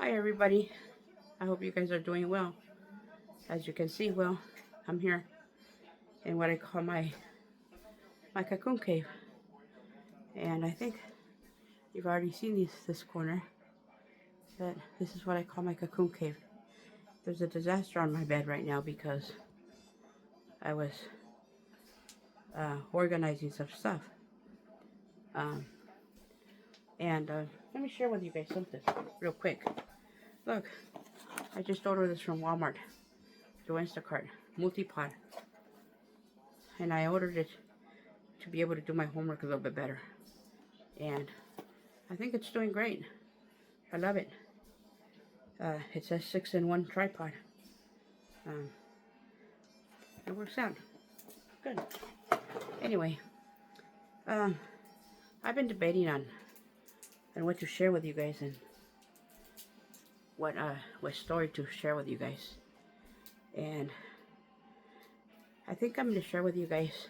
Hi everybody, I hope you guys are doing well. As you can see, well, I'm here in what I call my cocoon cave. And I think you've already seen this corner, that this is what I call my cocoon cave. There's a disaster on my bed right now because I was organizing some stuff. Um, and let me share with you guys something real quick. Look, I just ordered this from Walmart through Instacart, multi-pot. And I ordered it to be able to do my homework a little bit better. And I think it's doing great. I love it. It says 6-in-1 tripod. It works out good. Anyway, I've been debating on what to share with you guys and what story to share with you guys. And I think I'm going to share with you guys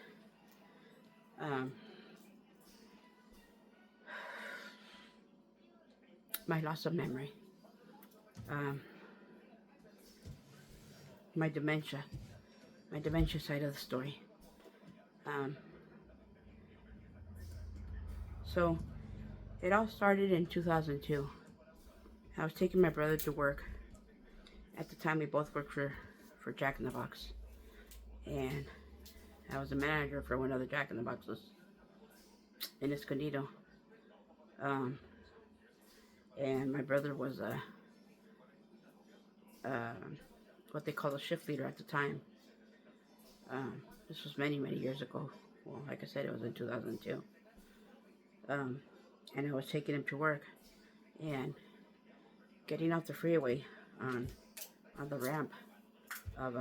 my loss of memory, my dementia side of the story. So it all started in 2002. I was taking my brother to work. At the time, we both worked for Jack in the Box, and I was a manager for one of the Jack in the Boxes in Escondido. And my brother was what they call a shift leader at the time. This was many years ago. Well, like I said, it was in 2002. And I was taking him to work, and getting off the freeway on the ramp of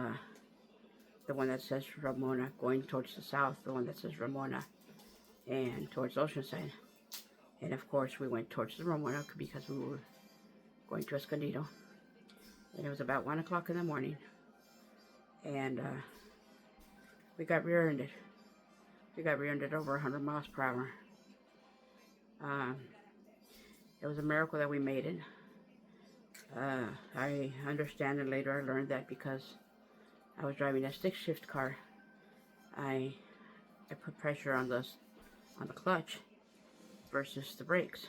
the one that says Ramona, going towards the south, the one that says Ramona, and towards Oceanside. And of course, we went towards the Ramona because we were going to Escondido. And it was about 1 o'clock in the morning. And we got rear-ended. We got rear-ended over 100 miles per hour. It was a miracle that we made it. I understand, and later I learned that because I was driving a stick shift car, I put pressure on the clutch versus the brakes,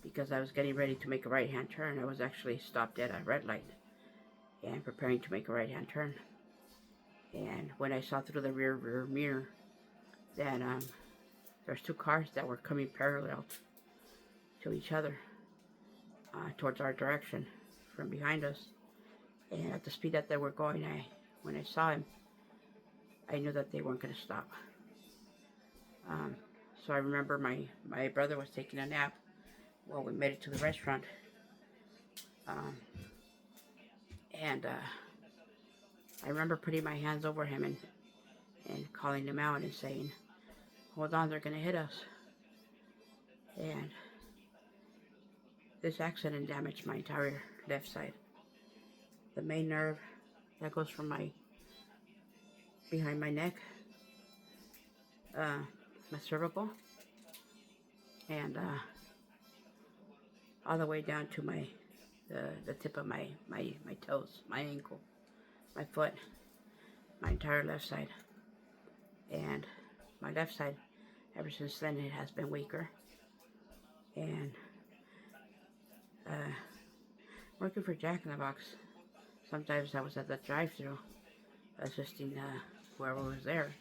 because I was getting ready to make a right-hand turn. I was actually stopped at a red light and preparing to make a right-hand turn. And when I saw through the rear mirror that there's two cars that were coming parallel to each other towards our direction from behind us, and at the speed that they were going, when I saw him, I knew that they weren't going to stop. So I remember my brother was taking a nap while we made it to the restaurant. And I remember putting my hands over him and calling him out and saying, "Hold on, they're going to hit us." And this accident damaged my entire left side. The main nerve that goes from behind my neck, my cervical, and all the way down to the tip of my toes, my ankle, my foot, my entire left side. And my left side, ever since then, it has been weaker. And working for Jack in the Box, sometimes I was at the drive-thru assisting whoever was there,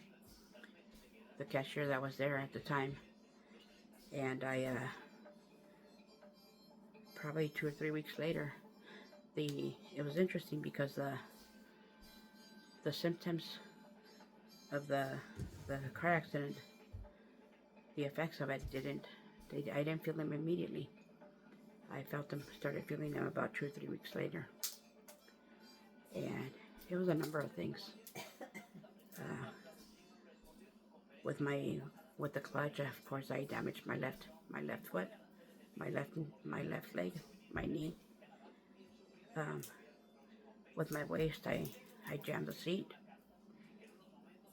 the cashier that was there at the time. And I probably 2 or 3 weeks later, it was interesting because the symptoms of the car accident, the effects of it I didn't feel them immediately. I started feeling them about 2 or 3 weeks later. And it was a number of things. With the clutch, of course, I damaged my left foot, my left leg, my knee. With my waist, I jammed the seat,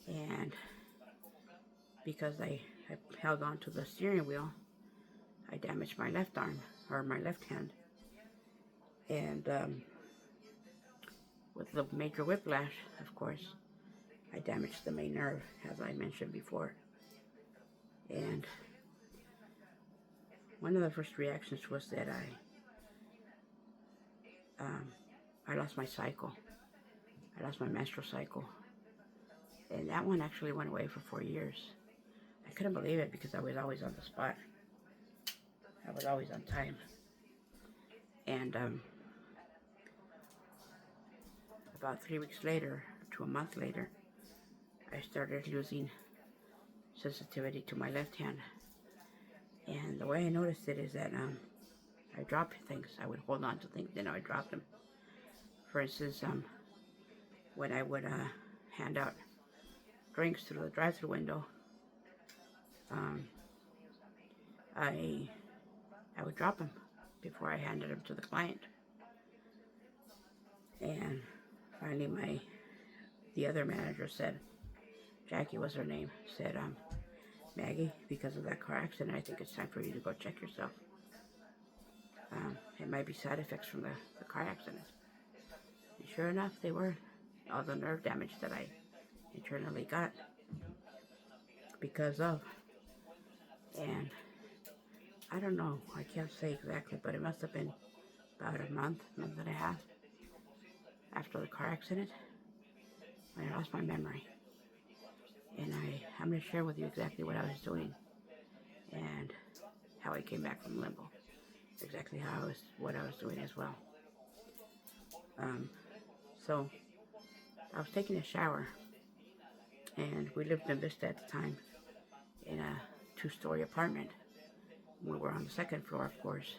and because I held on to the steering wheel, I damaged my left arm, or my left hand. And with the major whiplash, of course, I damaged the main nerve, as I mentioned before. And one of the first reactions was that I lost my cycle. I lost my menstrual cycle. And that one actually went away for 4 years. I couldn't believe it because I was always on the spot. I was always on time. And about 3 weeks later, to a month later, I started losing sensitivity to my left hand. And the way I noticed it is that I dropped things. I would hold on to things, then I would drop them. For instance, when I would hand out drinks through the drive-thru window, I would drop them before I handed them to the client. And finally, the other manager said, Jackie was her name, said, Maggie, because of that car accident, I think it's time for you to go check yourself. It might be side effects from the car accident. And sure enough, they were. All the nerve damage that I internally got because of. And I don't know, I can't say exactly, but it must have been about a month and a half after the car accident when I lost my memory. And I'm going to share with you exactly what I was doing and how I came back from limbo. Exactly what I was doing as well. So I was taking a shower, and we lived in Vista at the time in a 2-story apartment. We were on the 2nd floor, of course,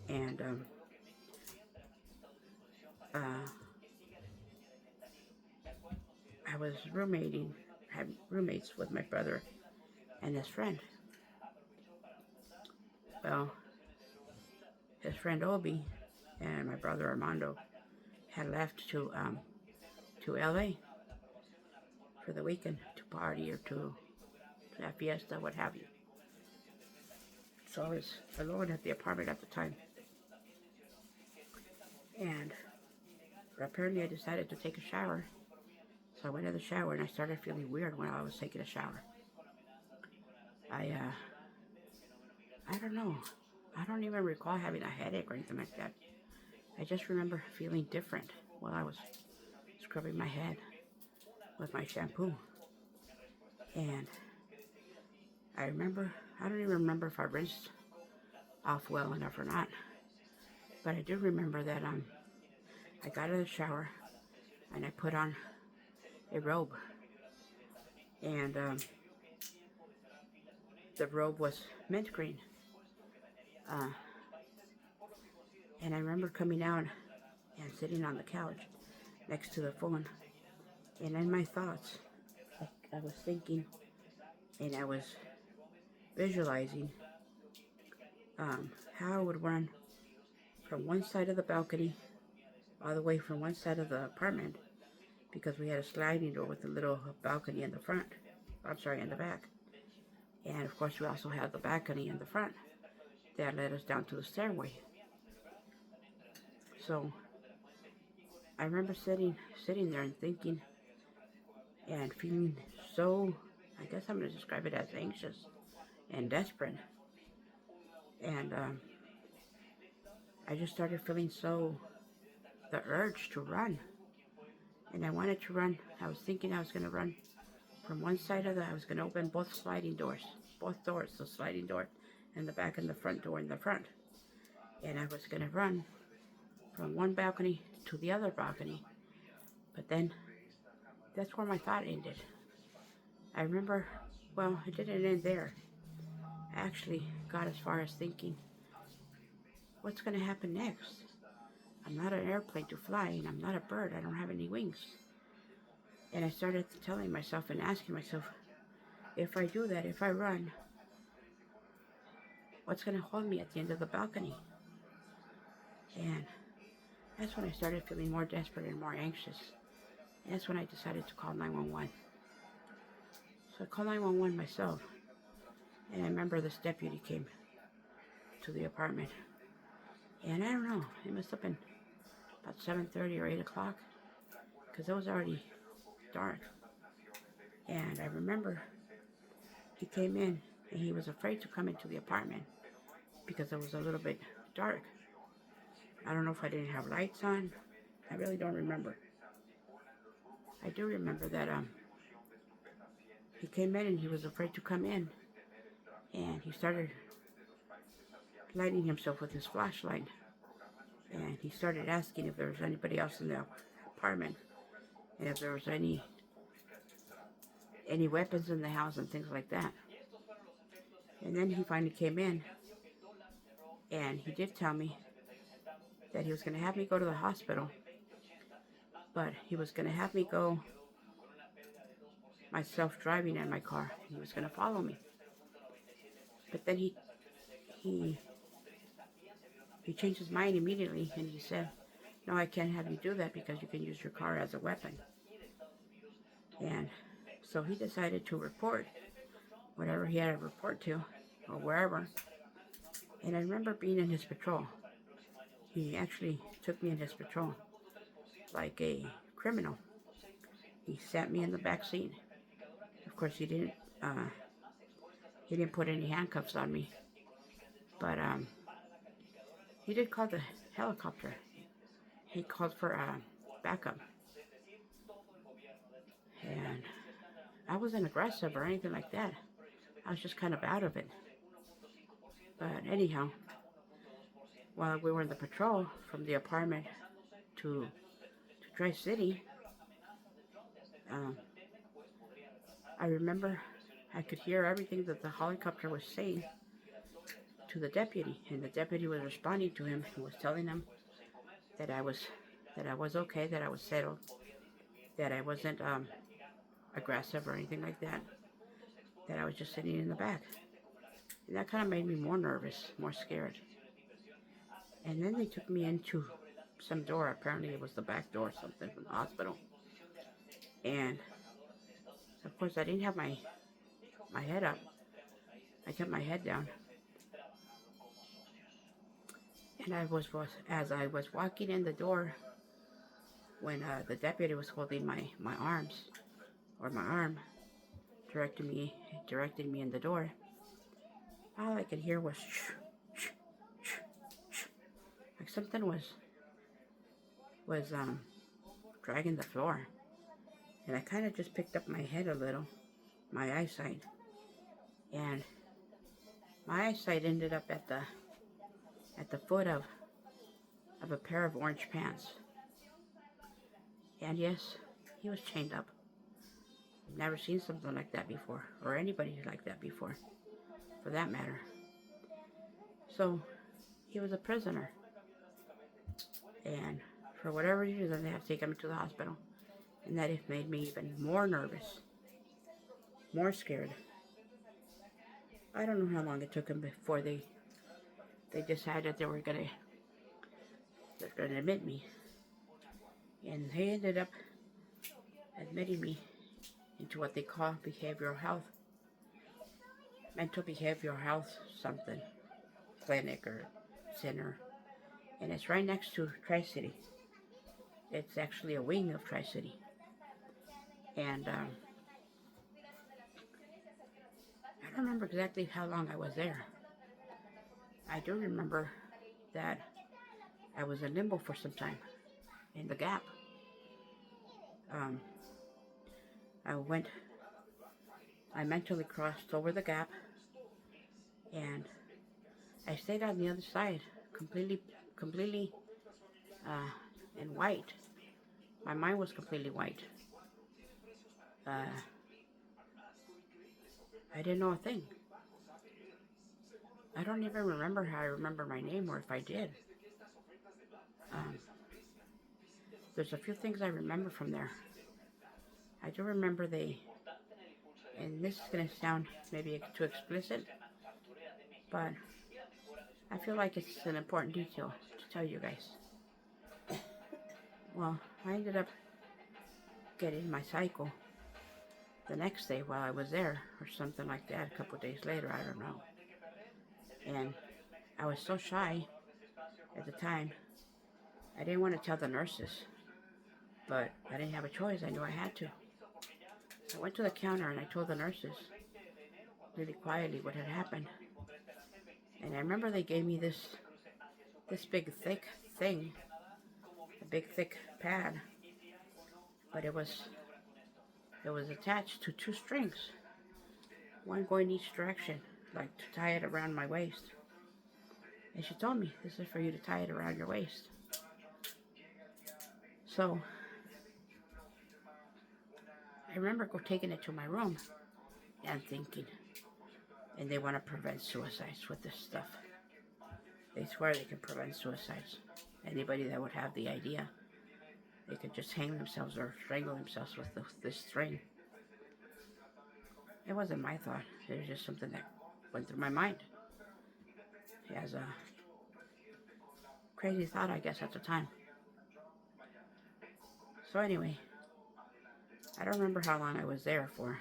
and I was had roommates with my brother and his friend. Well, his friend Obi and my brother Armando had left to LA for the weekend to party or to have fiesta, what have you. So I was alone at the apartment at the time. And apparently I decided to take a shower. So I went in the shower and I started feeling weird when I was taking a shower. I don't know. I don't even recall having a headache or anything like that. I just remember feeling different while I was scrubbing my head with my shampoo. And I don't even remember if I rinsed off well enough or not. But I do remember that I got out of the shower and I put on a robe. And the robe was mint green. And I remember coming out and sitting on the couch next to the phone. And in my thoughts, I was thinking and I was visualizing how I would run from one side of the balcony all the way from one side of the apartment, because we had a sliding door with a little balcony in the front. In the back. And of course we also had the balcony in the front that led us down to the stairway. So I remember sitting there and thinking and feeling so, I guess I'm going to describe it as anxious and desperate. And I just started feeling the urge to run. And I wanted to run. I was thinking I was going to run from one side I was going to open both sliding doors. Both doors, the sliding door in the back and the front door in the front. And I was going to run from one balcony to the other balcony. But then, that's where my thought ended. I remember, well, it didn't end there. I actually got as far as thinking, what's going to happen next? I'm not an airplane to fly, and I'm not a bird. I don't have any wings. And I started telling myself and asking myself, if I do that, if I run, what's going to hold me at the end of the balcony? And that's when I started feeling more desperate and more anxious. And that's when I decided to call 911. So I called 911 myself. And I remember this deputy came to the apartment. And I don't know, it must have been about 7:30 or 8 o'clock, because it was already dark. And I remember he came in, and he was afraid to come into the apartment because it was a little bit dark. I don't know if I didn't have lights on. I really don't remember. I do remember that he came in and he was afraid to come in, and he started lighting himself with his flashlight, and he started asking if there was anybody else in the apartment and if there was any weapons in the house and things like that. And then he finally came in, and he did tell me that he was going to have me go to the hospital, but he was going to have me go myself driving in my car. He was going to follow me. But then he changed his mind immediately, and he said, "No, I can't have you do that because you can use your car as a weapon." And so he decided to report whatever he had to report to, or wherever. And I remember being in his patrol. He actually took me in his patrol like a criminal. He sat me in the back seat. Of course, he didn't put any handcuffs on me, but he did call the helicopter. He called for backup, and I wasn't aggressive or anything like that. I was just kind of out of it. But anyhow, while we were in the patrol from the apartment to Tri-City, I remember I could hear everything that the helicopter was saying to the deputy, and the deputy was responding to him. He was telling him that I was okay, that I was settled, that I wasn't aggressive or anything like that, that I was just sitting in the back. And that kind of made me more nervous, more scared. And then they took me into some door. Apparently it was the back door or something from the hospital. And of course I didn't have my head up. I kept my head down. And as I was walking in the door, when the deputy was holding my arms, or my arm, directing me in the door, all I could hear was shh, shh, shh, shh. Like something was dragging the floor. And I kind of just picked up my head a little, my eyesight, and my eyesight ended up at the foot of a pair of orange pants. And yes, he was chained up. I've never seen something like that before, or anybody like that before, for that matter. So he was a prisoner, and for whatever reason, they had to take him to the hospital, and that it made me even more nervous, more scared. I don't know how long it took them before they decided they were gonna admit me, and they ended up admitting me into what they call mental behavioral health something, clinic or center, and it's right next to Tri-City. It's actually a wing of Tri-City, and I don't remember exactly how long I was there. I do remember that I was in Limbo for some time, in the Gap. I mentally crossed over the Gap, and I stayed on the other side, completely in white. My mind was completely white. I didn't know a thing. I don't even remember how I remember my name, or if I did. There's a few things I remember from there. I do remember and this is going to sound maybe too explicit, but I feel like it's an important detail to tell you guys. Well, I ended up getting my cycle the next day while I was there, or something like that, a couple of days later, I don't know. And I was so shy At the time, I didn't want to tell the nurses, but I didn't have a choice. I knew I had to. I went to the counter and I told the nurses really quietly what had happened. And I remember they gave me this big thick thing, a big thick pad, but it was attached to two strings, one going each direction, like to tie it around my waist. And she told me, this is for you to tie it around your waist. So I remember taking it to my room and thinking, and they want to prevent suicides with this stuff. They swear they can prevent suicides. Anybody that would have the idea, they could just hang themselves or strangle themselves with this string. It wasn't my thought. It was just something that went through my mind. As a crazy thought, I guess, at the time. So anyway, I don't remember how long I was there for.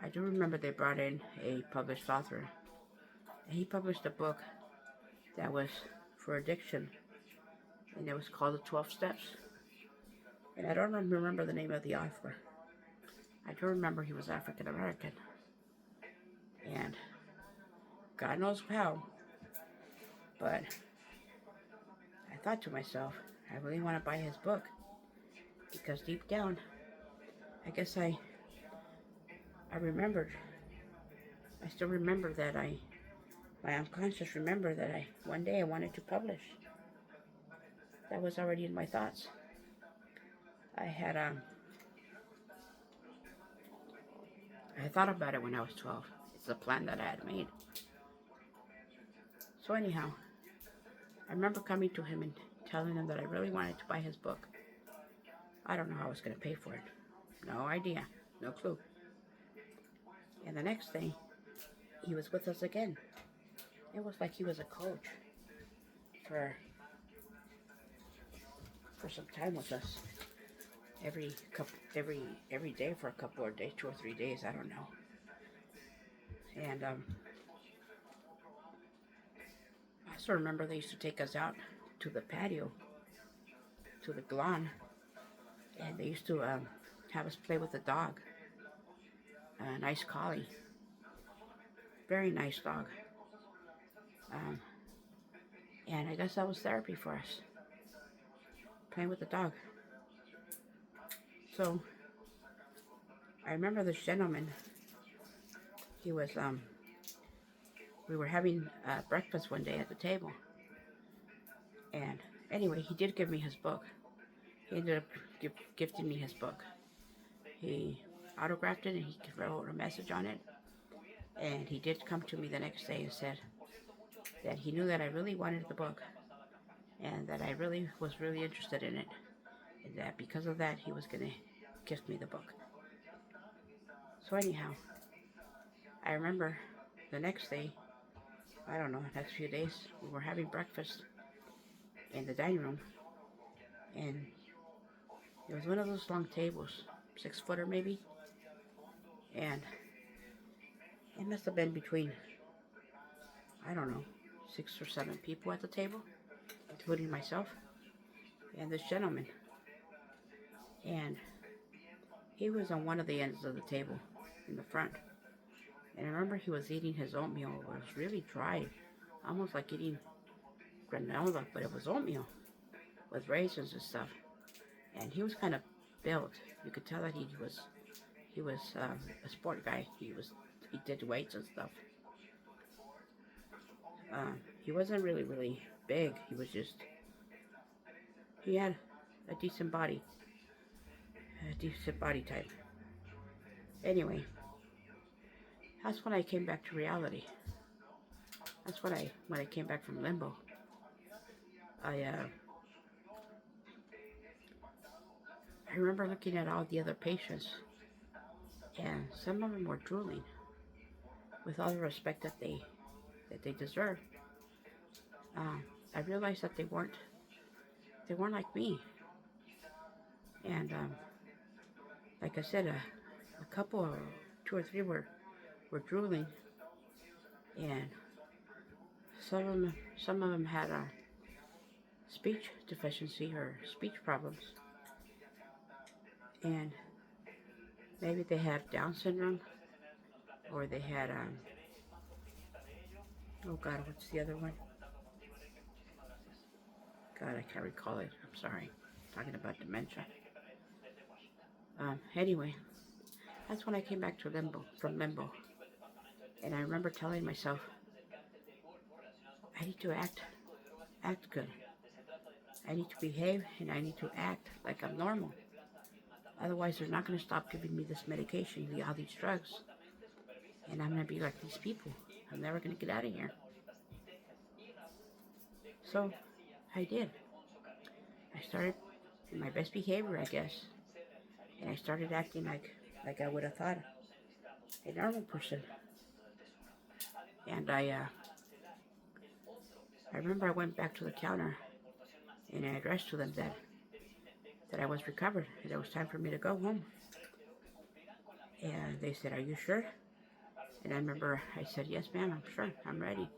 I do remember they brought in a published author. And he published a book that was for addiction. And it was called The 12 Steps. And I don't remember the name of the author. I do remember he was African American. And God knows how. But I thought to myself, I really want to buy his book. Because deep down, I guess I remembered. I still remember that my unconscious remember that one day I wanted to publish. That was already in my thoughts. I thought about it when I was 12. It's a plan that I had made. So anyhow, I remember coming to him and telling him that I really wanted to buy his book. I don't know how I was going to pay for it. No idea. No clue. And the next day, he was with us again. It was like he was a coach for some time with us. Every day for a couple of days, 2 or 3 days, I don't know. And I also remember they used to take us out to the patio, to the lawn, and they used to have us play with the dog. A nice collie. Very nice dog. And I guess that was therapy for us. Playing with the dog. So, I remember this gentleman. He was, we were having breakfast one day at the table. And anyway, he did give me his book. He ended up gifting me his book. He autographed it and he wrote a message on it. And he did come to me the next day and said that he knew that I really wanted the book and that I was really interested in it. And that because of that, he was going to gift me the book. So anyhow, I remember the next day, I don't know, next few days, we were having breakfast in the dining room. And it was one of those long tables, 6-footer maybe. And it must have been between, I don't know, 6 or 7 people at the table, including myself and this gentleman. And he was on one of the ends of the table in the front. And I remember he was eating his oatmeal. It was really dry, almost like eating granola, but it was oatmeal with raisins and stuff. And he was kind of built. You could tell that he was a sport guy. He did weights and stuff. He wasn't really big. He had a decent body type. Anyway, that's when I came back to reality. That's when I came back from limbo. I remember looking at all the other patients, and some of them were drooling with all the respect that they deserved. I realized that they weren't like me, and like I said, a couple, 2 or 3 were drooling, and some of them had speech deficiency or speech problems. And maybe they have Down syndrome, or they had, oh God, what's the other one? God, I can't recall it. I'm sorry. I'm talking about dementia. Anyway, that's when I came back to Limbo. And I remember telling myself, I need to act good. I need to behave, and I need to act like I'm normal. Otherwise, they're not going to stop giving me this medication, all these drugs. And I'm going to be like these people. I'm never going to get out of here. So, I did. I started in my best behavior, I guess. And I started acting like I would have thought a normal person. And I remember I went back to the counter and I addressed to them that I was recovered and it was time for me to go home. And they said, "Are you sure?" And I remember I said, "Yes, ma'am, I'm sure. I'm ready."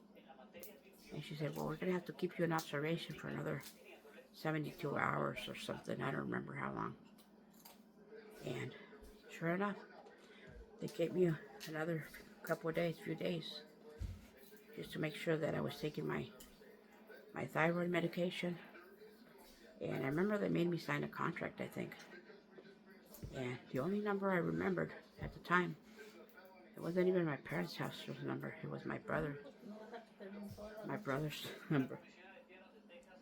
And she said, "Well, we're going to have to keep you in observation for another 72 hours or something. I don't remember how long." And sure enough, they gave me another few days, just to make sure that I was taking my thyroid medication. And I remember they made me sign a contract, I think. And the only number I remembered at the time, it wasn't even my parents' house's number. It was my brother's number.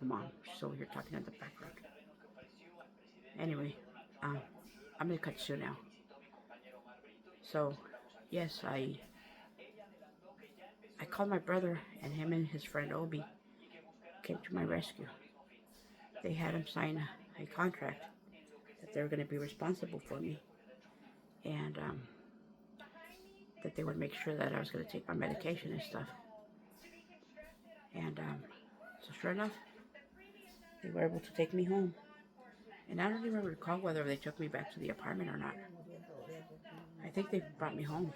Mom, she's over here talking in the background. Anyway, I'm gonna cut you now. So, yes, I called my brother, and him and his friend Obi came to my rescue. They had him sign a contract that they were going to be responsible for me, and that they would make sure that I was going to take my medication and stuff. And so sure enough, they were able to take me home. And I don't even recall whether they took me back to the apartment or not. I think they brought me home.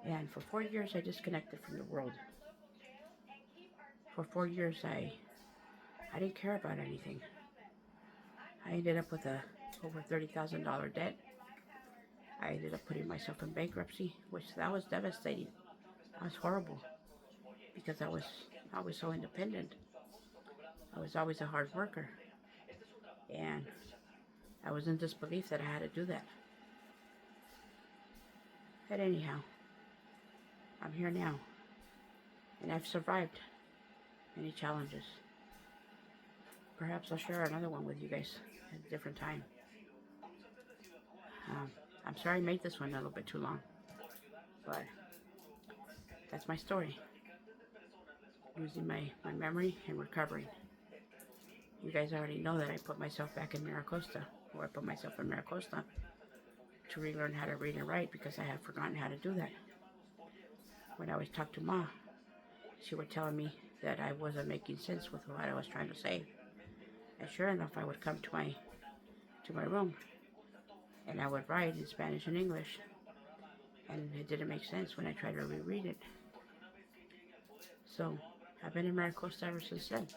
And for 4 years, I disconnected from the world. For 4 years, I didn't care about anything. I ended up with a over $30,000 debt. I ended up putting myself in bankruptcy, which that was devastating. That was horrible, because I was always so independent. I was always a hard worker, and I was in disbelief that I had to do that. But anyhow, I'm here now, and I've survived many challenges. Perhaps I'll share another one with you guys at a different time. I'm sorry I made this one a little bit too long, but that's my story. Losing my memory and recovering. You guys already know that I put myself back in Miracosta, or I put myself in Miracosta to relearn how to read and write, because I had forgotten how to do that. When I was talking to Ma, she was telling me that I wasn't making sense with what I was trying to say. And sure enough, I would come to my room, and I would write in Spanish and English, and it didn't make sense when I tried to reread it. So I've been in Miracosta ever since then,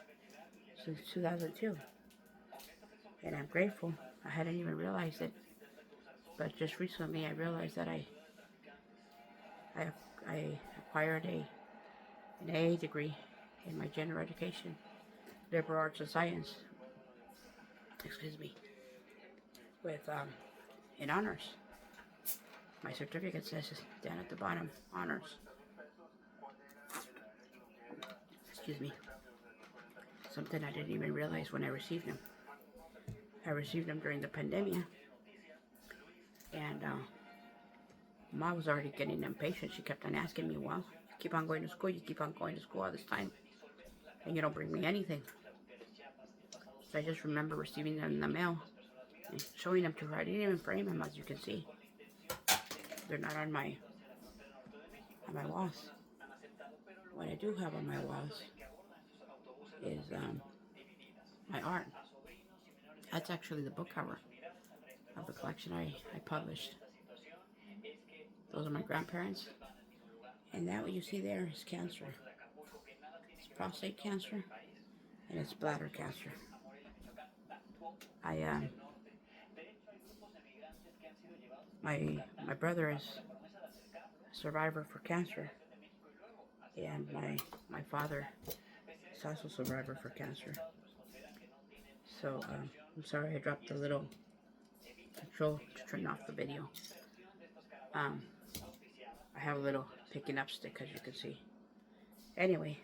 since 2002, and I'm grateful. I hadn't even realized it, but just recently I realized that I acquired an AA degree in my general education, liberal arts and science. With in honors. My certificate says down at the bottom, honors. Something I didn't even realize when I received them. I received them during the pandemic, and Ma was already getting impatient. She kept on asking me, "Well, you keep on going to school. You keep on going to school all this time, and you don't bring me anything." So I just remember receiving them in the mail and showing them to her. I didn't even frame them, as you can see. They're not on my walls. What I do have on my walls is my art. That's actually the book cover of the collection I published. Those are my grandparents. And that what you see there is cancer. It's prostate cancer. and it's bladder cancer. I my brother is a survivor for cancer, and my father is also a survivor for cancer. So I'm sorry I dropped the little control to turn off the video. I have a little picking up stick, as you can see. Anyway,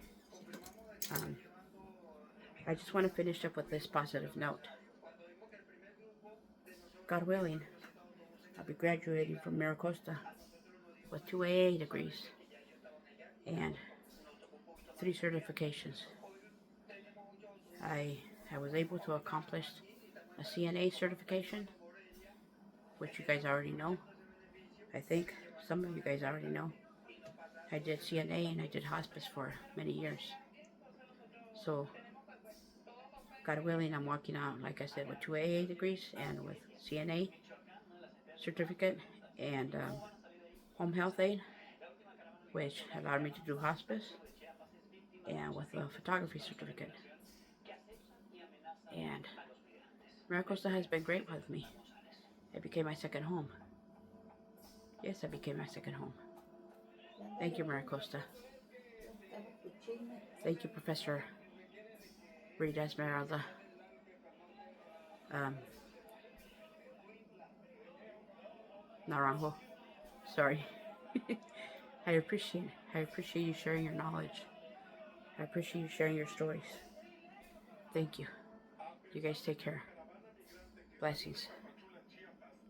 I just want to finish up with this positive note. God willing, I'll be graduating from Miracosta with 2 AA degrees and 3 certifications. I was able to accomplish a CNA certification, which you guys already know. I think some of you guys already know. I did CNA and I did hospice for many years. So, God willing, I'm walking out, like I said, with 2 AA degrees and with CNA certificate and home health aid, which allowed me to do hospice, and with a photography certificate. And Maricosta has been great with me. It became my second home. Yes, it became my second home. Thank you, Maricosta. Thank you, Professor Rita Esmeralda. Naranjo. Sorry. I appreciate you sharing your knowledge. I appreciate you sharing your stories. Thank you. You guys take care. Blessings.